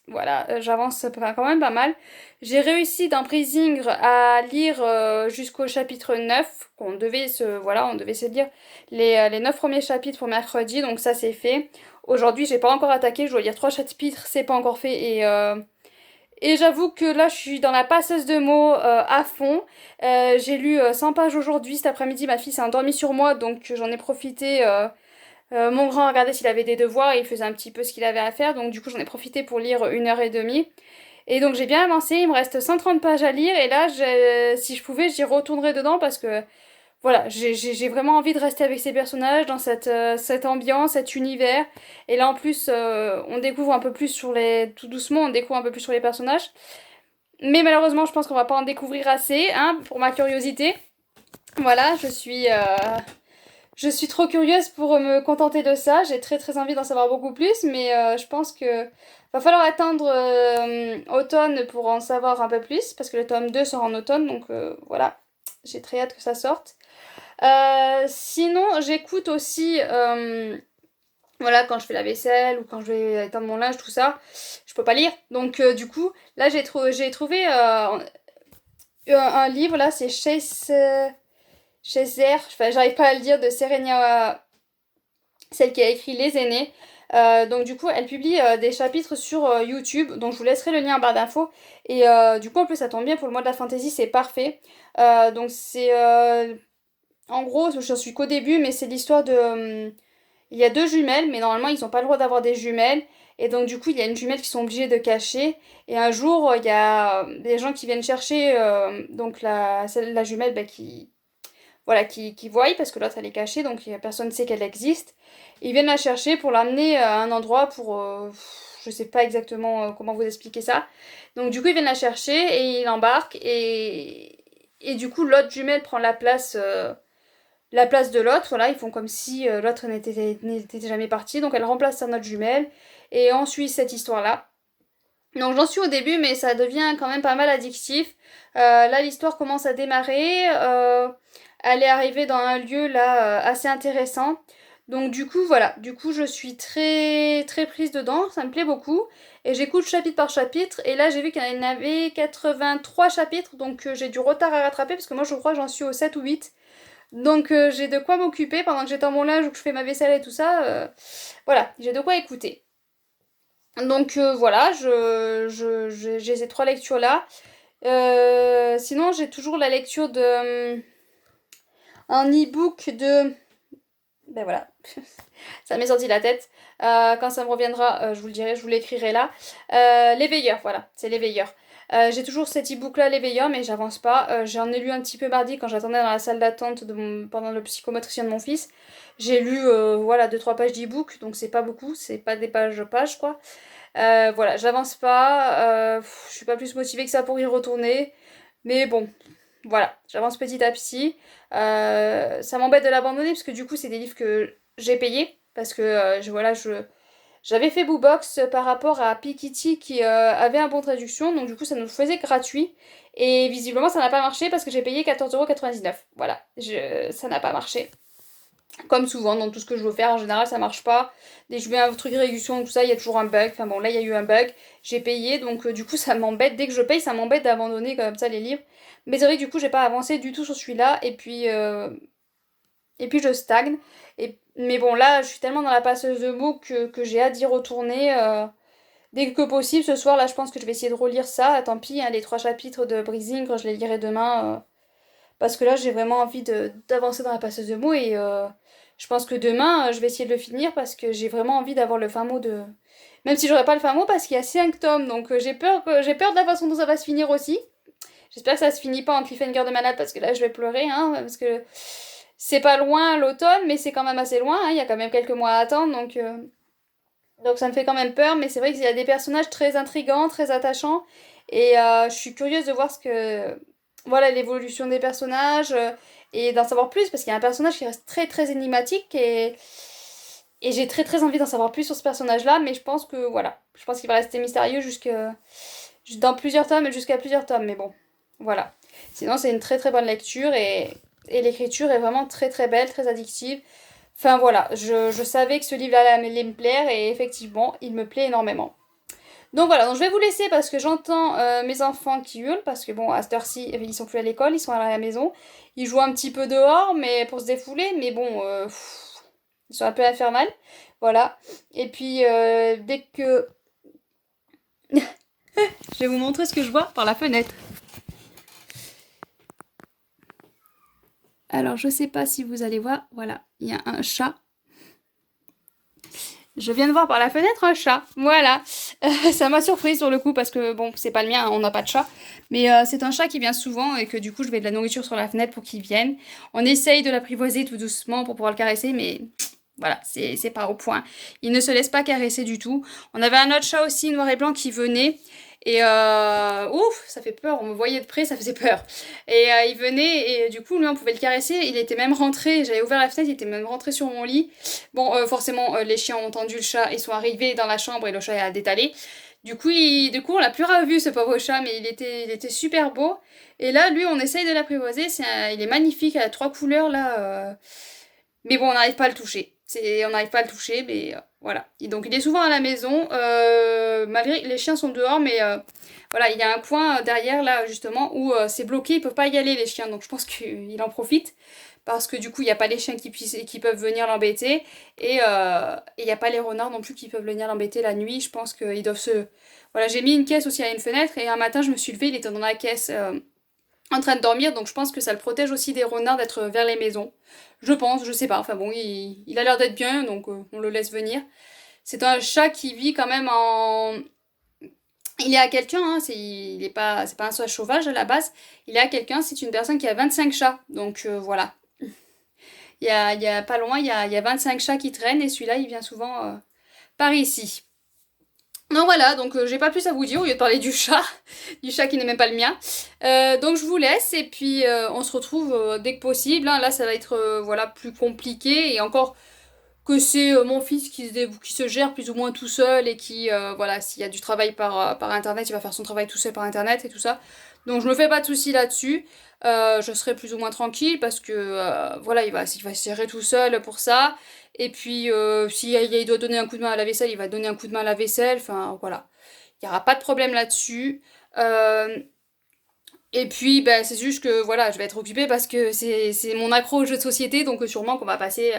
Voilà, j'avance quand même pas mal. J'ai réussi dans Prisingre à lire jusqu'au chapitre 9, on devait se lire les 9 premiers chapitres pour mercredi, donc ça c'est fait. Aujourd'hui, j'ai pas encore attaqué, je dois lire 3 chapitres, c'est pas encore fait et j'avoue que là je suis dans la passeuse de mots à fond. J'ai lu 100 pages aujourd'hui, cet après-midi ma fille s'est endormie sur moi, donc j'en ai profité. Mon grand regardait s'il avait des devoirs et il faisait un petit peu ce qu'il avait à faire, donc du coup j'en ai profité pour lire 1h30. Et donc j'ai bien avancé, il me reste 130 pages à lire et là si je pouvais j'y retournerais dedans parce que voilà, j'ai vraiment envie de rester avec ces personnages dans cette ambiance, cet univers. Et là en plus on découvre un peu plus tout doucement on découvre un peu plus sur les personnages. Mais malheureusement je pense qu'on va pas en découvrir assez, hein, pour ma curiosité. Voilà, je suis trop curieuse pour me contenter de ça. J'ai très très envie d'en savoir beaucoup plus, mais je pense que va falloir attendre automne pour en savoir un peu plus, parce que le tome 2 sort en automne, donc voilà, j'ai très hâte que ça sorte. Sinon, j'écoute aussi, voilà, quand je fais la vaisselle ou quand je vais étendre mon linge, tout ça, je peux pas lire. Donc du coup, là j'ai trouvé un livre, là, c'est Chazer, enfin j'arrive pas à le dire, de Serenia, celle qui a écrit Les Aînés. Donc du coup elle publie des chapitres sur YouTube, donc je vous laisserai le lien en barre d'infos. Et du coup en plus ça tombe bien pour le mois de la fantasy, c'est parfait. Donc c'est en gros, je suis qu'au début, mais c'est l'histoire de Il y a deux jumelles, mais normalement ils n'ont pas le droit d'avoir des jumelles. Et donc du coup il y a une jumelle qui sont obligés de cacher. Et un jour il y a des gens qui viennent chercher donc la jumelle qui, voilà, qui voient parce que l'autre elle est cachée, donc personne ne sait qu'elle existe. Ils viennent la chercher pour l'amener à un endroit pour... je sais pas exactement comment vous expliquer ça. Donc du coup ils viennent la chercher et ils l'embarquent et du coup l'autre jumelle prend la place de l'autre. Voilà, ils font comme si l'autre n'était jamais parti. Donc elle remplace sa autre jumelle et on suit cette histoire-là. Donc j'en suis au début, mais ça devient quand même pas mal addictif. Là, l'histoire commence à démarrer. Elle est arrivée dans un lieu là assez intéressant. Donc du coup, voilà. Du coup, je suis très très prise dedans. Ça me plaît beaucoup. Et j'écoute chapitre par chapitre. Et là, j'ai vu qu'il y en avait 83 chapitres. Donc j'ai du retard à rattraper parce que moi, je crois que j'en suis au 7 ou 8. Donc j'ai de quoi m'occuper pendant que j'étends mon linge ou que je fais ma vaisselle et tout ça. Voilà, j'ai de quoi écouter. Donc voilà, j'ai ces trois lectures-là. Sinon, j'ai toujours la lecture de un e-book de... Ben voilà, ça m'est sorti de la tête. Quand ça me reviendra, je vous le dirai, je vous l'écrirai là. L'éveilleur, voilà, c'est l'éveilleur. J'ai toujours cet e-book là, l'éveilleur, mais j'avance pas. J'en ai lu un petit peu mardi quand j'attendais dans la salle d'attente pendant le psychomotricien de mon fils. J'ai lu voilà 2-3 pages d'e-book, donc c'est pas beaucoup, c'est pas des pages quoi. Voilà, j'avance pas, je suis pas plus motivée que ça pour y retourner, mais bon, voilà, j'avance petit à petit. Ça m'embête de l'abandonner parce que du coup, c'est des livres que j'ai payés parce que j'avais fait Boobox par rapport à Pikitty qui avait un bon de traduction, donc du coup, ça nous faisait gratuit. Et visiblement, ça n'a pas marché parce que j'ai payé 14,99 €. Voilà, ça n'a pas marché. Comme souvent, dans tout ce que je veux faire, en général, ça marche pas. Dès que je mets un truc réduction, tout ça, il y a toujours un bug. Enfin bon, là, il y a eu un bug. J'ai payé, donc du coup, ça m'embête. Dès que je paye, ça m'embête d'abandonner comme ça les livres. Mais c'est vrai que du coup, j'ai pas avancé du tout sur celui-là. Et puis je stagne. Mais bon, là, je suis tellement dans la passeuse de mots que j'ai hâte d'y retourner. Dès que possible, ce soir, là, je pense que je vais essayer de relire ça. Tant pis, hein, les 3 chapitres de Breezing, je les lirai demain. Parce que là, j'ai vraiment envie d'avancer dans la passeuse de mots et je pense que demain, je vais essayer de le finir parce que j'ai vraiment envie d'avoir le fin mot de... Même si j'aurais pas le fin mot parce qu'il y a 5 tomes, donc j'ai peur de la façon dont ça va se finir aussi. J'espère que ça se finit pas en cliffhanger de malade parce que là, je vais pleurer, hein, parce que c'est pas loin l'automne, mais c'est quand même assez loin, hein, il y a quand même quelques mois à attendre, donc ça me fait quand même peur, mais c'est vrai qu'il y a des personnages très intrigants, très attachants, et je suis curieuse de voir voilà, l'évolution des personnages et d'en savoir plus, parce qu'il y a un personnage qui reste très très énigmatique et j'ai très très envie d'en savoir plus sur ce personnage-là, mais je pense que voilà, je pense qu'il va rester mystérieux dans plusieurs tomes, jusqu'à plusieurs tomes, mais bon, voilà. Sinon, c'est une très très bonne lecture et l'écriture est vraiment très très belle, très addictive. Enfin voilà, je savais que ce livre-là allait me plaire et effectivement, il me plaît énormément. Donc voilà, donc je vais vous laisser parce que j'entends mes enfants qui hurlent parce que bon, à cette heure-ci, ils sont plus à l'école, ils sont à la maison. Ils jouent un petit peu dehors mais pour se défouler, mais bon, ils sont un peu infernales. Voilà. Et puis dès que... Je vais vous montrer ce que je vois par la fenêtre. Alors, je sais pas si vous allez voir, voilà, il y a un chat. Je viens de voir par la fenêtre un chat, voilà. Ça m'a surprise sur le coup parce que bon, c'est pas le mien, on n'a pas de chat. Mais c'est un chat qui vient souvent et que du coup, je mets de la nourriture sur la fenêtre pour qu'il vienne. On essaye de l'apprivoiser tout doucement pour pouvoir le caresser, mais voilà, c'est pas au point. Il ne se laisse pas caresser du tout. On avait un autre chat aussi, noir et blanc, qui venait. Et ouf, ça fait peur, on me voyait de près, ça faisait peur. Et il venait et du coup, lui, on pouvait le caresser. Il était même rentré, j'avais ouvert la fenêtre, il était même rentré sur mon lit. Bon, forcément, les chiens ont entendu le chat, ils sont arrivés dans la chambre et le chat a détalé. Du coup, on l'a plus revu ce pauvre chat, mais il était super beau. Et là, lui, on essaye de l'apprivoiser. Il est magnifique, il a 3 couleurs là. Mais bon, on n'arrive pas à le toucher. On n'arrive pas à le toucher, mais voilà. Et donc il est souvent à la maison, malgré les chiens sont dehors, mais voilà, il y a un coin derrière là justement où c'est bloqué, ils peuvent pas y aller les chiens, donc je pense qu'il en profite. Parce que du coup, il n'y a pas les chiens qui peuvent venir l'embêter. Et il n'y a pas les renards non plus qui peuvent venir l'embêter la nuit. Je pense qu'ils doivent se... Voilà, j'ai mis une caisse aussi à une fenêtre. Et un matin, je me suis levée, il était dans la caisse. en train de dormir, donc je pense que ça le protège aussi des renards d'être vers les maisons. Je pense, je sais pas, enfin bon, il a l'air d'être bien, donc on le laisse venir. C'est un chat qui vit quand même en... Il est à quelqu'un, hein, c'est pas un chat sauvage à la base, il est à quelqu'un, c'est une personne qui a 25 chats, donc voilà. Il y a pas loin, il y a 25 chats qui traînent, et celui-là, il vient souvent par ici. Donc voilà, donc j'ai pas plus à vous dire au lieu de parler du chat, du chat qui n'est même pas le mien. Donc je vous laisse et puis on se retrouve dès que possible, hein. Là ça va être voilà, plus compliqué et encore que c'est mon fils qui se gère plus ou moins tout seul et qui, voilà, s'il y a du travail par internet, il va faire son travail tout seul par internet et tout ça. Donc je me fais pas de soucis là-dessus. Je serai plus ou moins tranquille parce que voilà, il va se gérer tout seul pour ça. Et puis il doit donner un coup de main à la vaisselle, il va donner un coup de main à la vaisselle. Enfin voilà, il n'y aura pas de problème là-dessus. Et puis ben, c'est juste que voilà, je vais être occupée parce que c'est mon accro aux jeux de société, donc sûrement qu'on va passer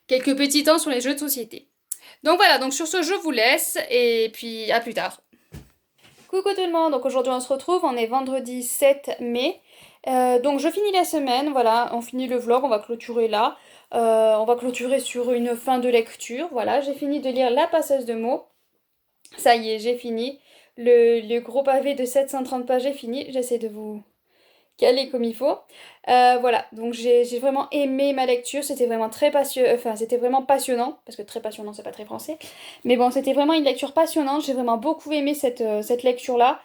quelques petits temps sur les jeux de société. Donc voilà, donc sur ce je vous laisse et puis à plus tard. Coucou tout le monde, donc aujourd'hui on se retrouve, on est vendredi 7 mai. Donc je finis la semaine, voilà, on finit le vlog, on va clôturer là. On va clôturer sur une fin de lecture, voilà, j'ai fini de lire La passeuse de mots. Ça y est, j'ai fini. Le gros pavé de 730 pages est fini, j'essaie de vous caler comme il faut. Voilà, donc j'ai vraiment aimé ma lecture, c'était vraiment très passionnant, enfin c'était vraiment passionnant, parce que très passionnant c'est pas très français, mais bon c'était vraiment une lecture passionnante, j'ai vraiment beaucoup aimé cette lecture-là.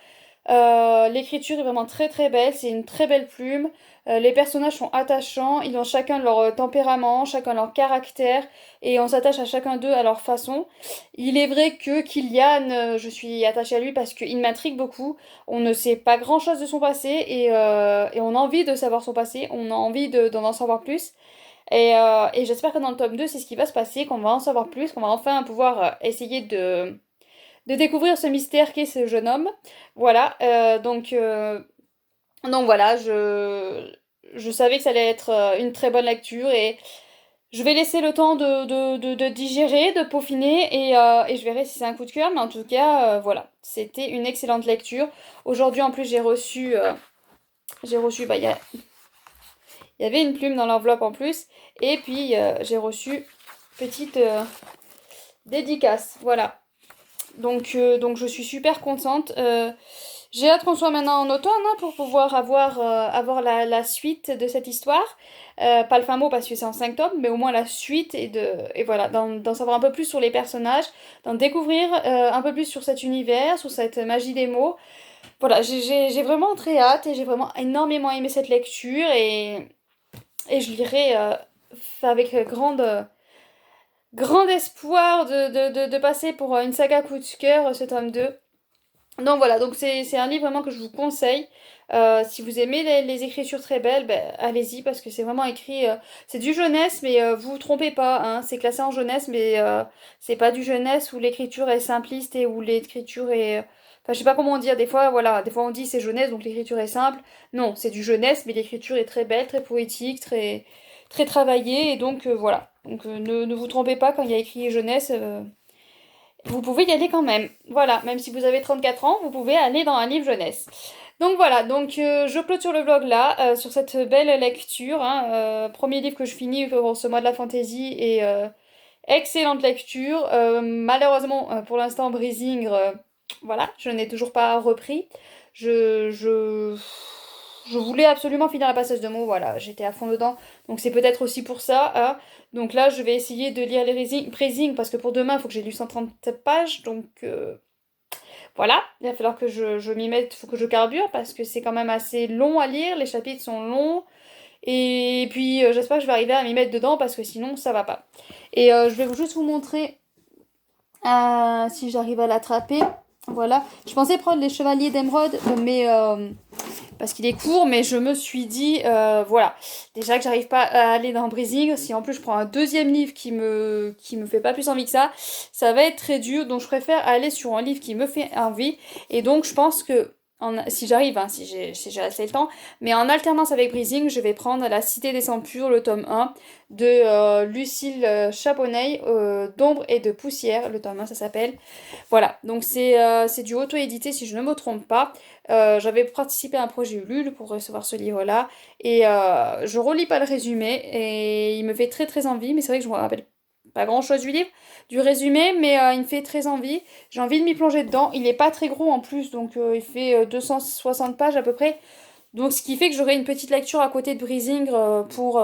L'écriture est vraiment très très belle, c'est une très belle plume. Les personnages sont attachants, ils ont chacun leur tempérament, chacun leur caractère, et on s'attache à chacun d'eux à leur façon. Il est vrai que Kylian, je suis attachée à lui parce qu'il m'intrigue beaucoup. On ne sait pas grand-chose de son passé et on a envie de savoir son passé, on a envie d'en savoir plus. Et j'espère que dans le tome 2, c'est ce qui va se passer, qu'on va en savoir plus, qu'on va enfin pouvoir essayer de découvrir ce mystère qu'est ce jeune homme. Voilà, donc voilà, je savais que ça allait être une très bonne lecture et je vais laisser le temps de digérer, de peaufiner et je verrai si c'est un coup de cœur, mais en tout cas, voilà, c'était une excellente lecture. Aujourd'hui en plus j'ai reçu, bah il y avait une plume dans l'enveloppe en plus, et puis j'ai reçu petite dédicace, voilà. Donc je suis super contente. J'ai hâte qu'on soit maintenant en automne hein, pour pouvoir avoir la suite de cette histoire. Pas le fin mot parce que c'est en 5 tomes, mais au moins la suite et voilà, d'en savoir un peu plus sur les personnages, d'en découvrir un peu plus sur cet univers, sur cette magie des mots. Voilà, j'ai vraiment très hâte et j'ai vraiment énormément aimé cette lecture et je lirai avec grand espoir de passer pour une saga coup de cœur, ce tome 2. Donc voilà, donc c'est un livre vraiment que je vous conseille. Si vous aimez les écritures très belles, ben, allez-y parce que c'est vraiment écrit. C'est du jeunesse, mais vous vous trompez pas, hein, c'est classé en jeunesse, mais c'est pas du jeunesse où l'écriture est simpliste et où l'écriture est. Enfin, je sais pas comment dire, des fois, voilà, des fois on dit c'est jeunesse donc l'écriture est simple. Non, c'est du jeunesse, mais l'écriture est très belle, très poétique, très travaillée, et donc voilà. Donc ne vous trompez pas quand il y a écrit jeunesse. Vous pouvez y aller quand même. Voilà, même si vous avez 34 ans, vous pouvez aller dans un livre jeunesse. Donc voilà, donc je clôture le vlog là, sur cette belle lecture. Hein, premier livre que je finis pour ce mois de la fantaisie et excellente lecture. Malheureusement, pour l'instant, Brisingre, voilà, je n'ai toujours pas repris. Je, je voulais absolument finir la passeuse de mots, voilà, j'étais à fond dedans. Donc c'est peut-être aussi pour ça. Hein. Donc là, je vais essayer de lire les Brising parce que pour demain, il faut que j'ai lu 130 pages. Donc voilà, il va falloir que je m'y mette, il faut que je carbure parce que c'est quand même assez long à lire, les chapitres sont longs. Et puis j'espère que je vais arriver à m'y mettre dedans parce que sinon ça va pas. Et je vais juste vous montrer si j'arrive à l'attraper. Voilà, je pensais prendre les Chevaliers d'Émeraude, mais parce qu'il est court, mais je me suis dit, voilà, déjà que j'arrive pas à aller dans Brising, si en plus je prends un deuxième livre qui me fait pas plus envie que ça va être très dur, donc je préfère aller sur un livre qui me fait envie, et donc je pense que si j'arrive, hein, si j'ai assez le temps, mais en alternance avec Breezing, je vais prendre La Cité des Sangs Purs, le tome 1, de Lucille Charbonneil, d'Ombre et de Poussière, le tome 1 ça s'appelle. Voilà, donc c'est du auto-édité si je ne me trompe pas. J'avais participé à un projet Ulule pour recevoir ce livre-là, et je relis pas le résumé, et il me fait très très envie, mais c'est vrai que je me rappelle pas grand-chose du livre, du résumé, mais il me fait très envie. J'ai envie de m'y plonger dedans. Il est pas très gros en plus, donc il fait 260 pages à peu près. Donc ce qui fait que j'aurai une petite lecture à côté de Breezing pour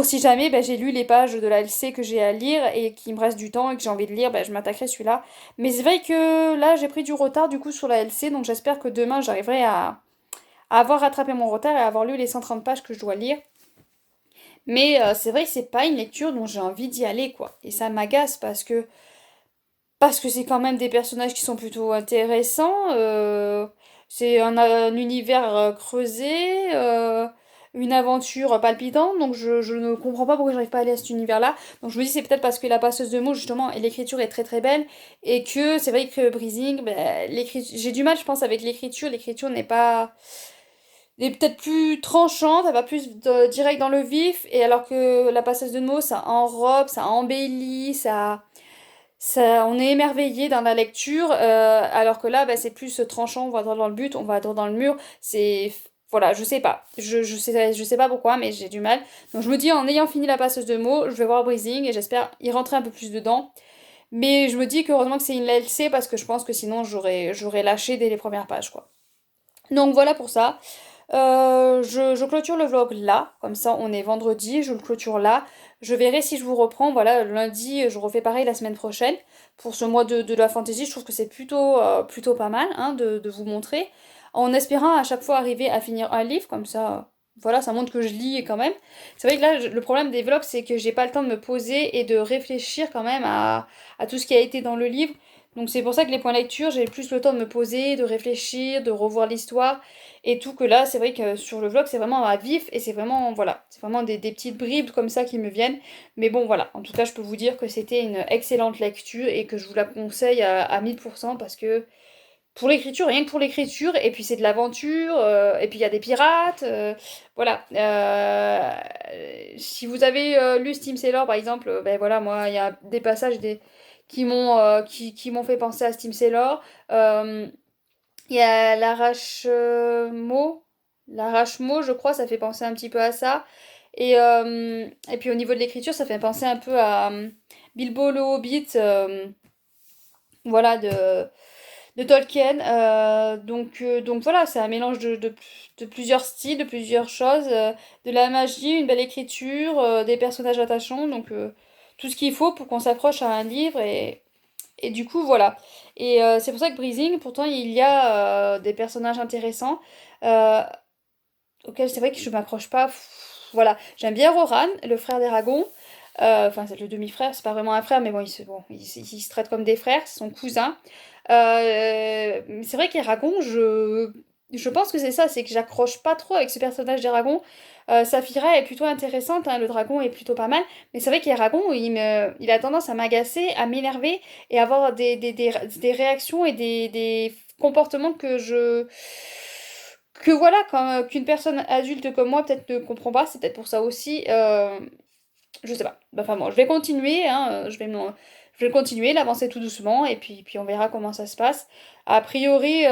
si jamais j'ai lu les pages de la LC que j'ai à lire et qu'il me reste du temps et que j'ai envie de lire, je m'attaquerai à celui-là. Mais c'est vrai que là j'ai pris du retard du coup sur la LC, donc j'espère que demain j'arriverai à avoir rattrapé mon retard et à avoir lu les 130 pages que je dois lire. Mais c'est vrai que c'est pas une lecture dont j'ai envie d'y aller, quoi. Et ça m'agace parce que c'est quand même des personnages qui sont plutôt intéressants. C'est un univers creusé, une aventure palpitante. Donc je ne comprends pas pourquoi j'arrive pas à aller à cet univers-là. Donc je me dis c'est peut-être parce que la passeuse de mots, justement, et l'écriture est très très belle. Et que c'est vrai que Breezing, j'ai du mal, je pense, avec l'écriture. L'écriture n'est pas est peut-être plus tranchante, elle va plus direct dans le vif, et alors que la passeuse de mots, ça enrobe, ça embellit, on est émerveillé dans la lecture, alors que là, c'est plus tranchant, on va droit dans le but, on va droit dans le mur, Voilà, je sais pas, je sais pas pourquoi, mais j'ai du mal. Donc je me dis, en ayant fini la passeuse de mots, je vais voir Breezing, et j'espère y rentrer un peu plus dedans. Mais je me dis qu'heureusement que c'est une LC, parce que je pense que sinon j'aurais lâché dès les premières pages, quoi. Donc voilà pour ça. Je clôture le vlog là, comme ça on est vendredi, je le clôture là. Je verrai si je vous reprends, voilà, lundi je refais pareil la semaine prochaine. Pour ce mois de la fantasy, je trouve que c'est plutôt pas mal hein, de vous montrer. En espérant à chaque fois arriver à finir un livre, comme ça, voilà, ça montre que je lis quand même. C'est vrai que là, le problème des vlogs, c'est que j'ai pas le temps de me poser et de réfléchir quand même à tout ce qui a été dans le livre. Donc c'est pour ça que les points lecture, j'ai plus le temps de me poser, de réfléchir, de revoir l'histoire et tout, que là, c'est vrai que sur le vlog, c'est vraiment à vif et c'est vraiment, voilà, c'est vraiment des petites bribes comme ça qui me viennent. Mais bon, voilà, en tout cas, je peux vous dire que c'était une excellente lecture et que je vous la conseille à 1000% parce que pour l'écriture, rien que pour l'écriture, et puis c'est de l'aventure, et puis il y a des pirates, voilà. Si vous avez lu Steam Sailor par exemple, voilà, moi il y a des passages qui m'ont fait penser à Steam Sailor. Euh, il y a l'arrache-mot, je crois, ça fait penser un petit peu à ça. Et puis au niveau de l'écriture, ça fait penser un peu à Bilbo le Hobbit, voilà, de Tolkien. Donc voilà, c'est un mélange de plusieurs styles, de plusieurs choses, de la magie, une belle écriture, des personnages attachants, donc tout ce qu'il faut pour qu'on s'accroche à un livre et du coup voilà. Et c'est pour ça que Breezing, pourtant il y a des personnages intéressants euh, auxquels c'est vrai que je m'accroche pas. Voilà, j'aime bien Roran, le frère d'Eragon. Enfin, c'est le demi-frère, c'est pas vraiment un frère, mais bon, ils se traitent comme des frères, c'est son cousin. C'est vrai qu'Eragon, je pense que c'est ça, c'est que j'accroche pas trop avec ce personnage d'Eragon. Saphira est plutôt intéressante, hein, le dragon est plutôt pas mal, mais c'est vrai qu'Eragon, il a tendance à m'agacer, à m'énerver et à avoir des réactions et des comportements que voilà, qu'une personne adulte comme moi peut-être ne comprend pas, c'est peut-être pour ça aussi. Je sais pas. Enfin bon, je vais continuer, hein, je vais continuer, l'avancer tout doucement, et puis on verra comment ça se passe. A priori,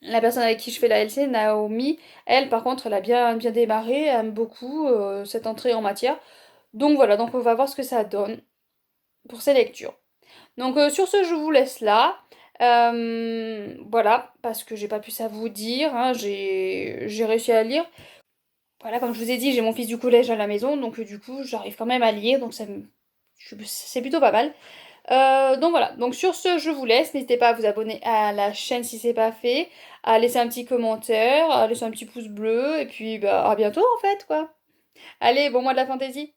la personne avec qui je fais la LC, Naomi, elle par contre, elle a bien, bien démarré, elle aime beaucoup cette entrée en matière. Donc voilà, donc on va voir ce que ça donne pour ces lectures. Donc sur ce, je vous laisse là. Voilà, parce que j'ai pas pu ça vous dire, hein, j'ai réussi à lire. Voilà, comme je vous ai dit, j'ai mon fils du collège à la maison, donc du coup, j'arrive quand même à lire, donc c'est plutôt pas mal. Donc voilà, donc sur ce, je vous laisse. N'hésitez pas à vous abonner à la chaîne si c'est pas fait, à laisser un petit commentaire, à laisser un petit pouce bleu, et puis à bientôt en fait, quoi. Allez, bon mois de la fantaisie!